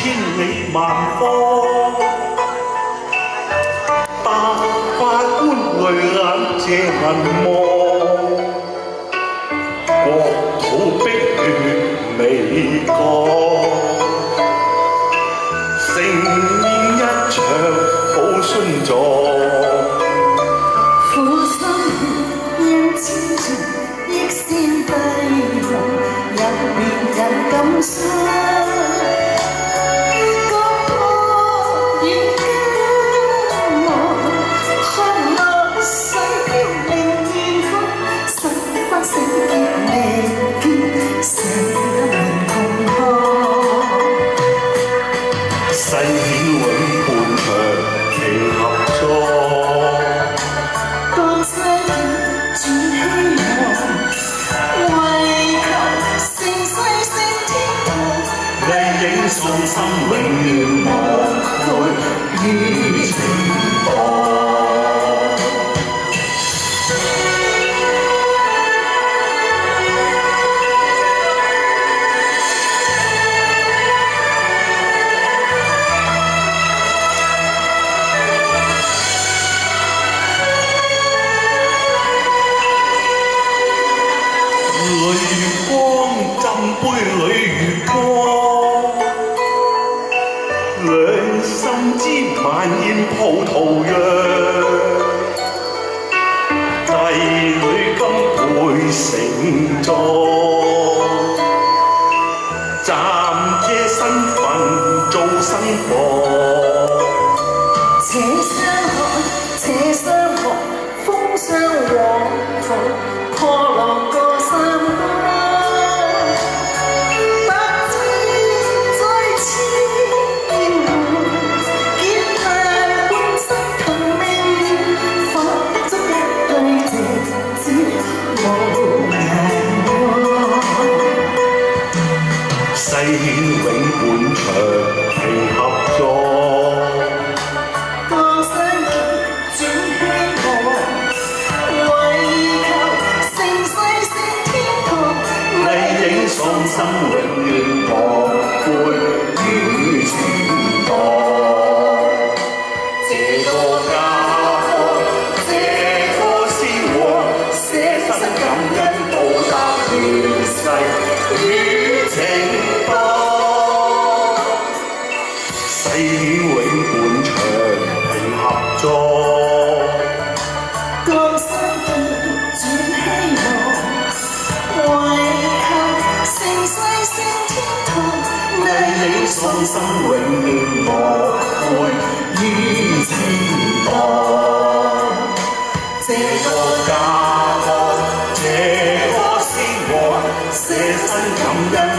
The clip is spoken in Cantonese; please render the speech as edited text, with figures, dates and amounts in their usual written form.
千里萬方，百花觀淚眼這銀幕，國土碧血美國，盛宴一場好殉座。苦心要千重，憶先低落，有別人感傷。世顯永伴長期合作，當世轉希望，為求盛世升天堂，麗影送心永遠無悔於情況。淚光浸杯裏月光，兩心知萬煙葡萄釀，帝女金配盛裝，暫借身份做新郎。且相看，且相學，風霜往復，破浪過三江。世顯永伴長期合作，當相見轉希望，為求盛世升天堂，麗影喪心永遠無悔於情當。這個家國，這個鮮活，捨身感恩報答亂世與情。世顯永伴長期合作，當相見轉希望，為求盛世升天堂，麗影喪心永遠無悔於情當。這個家國，這個鮮活，捨身感恩。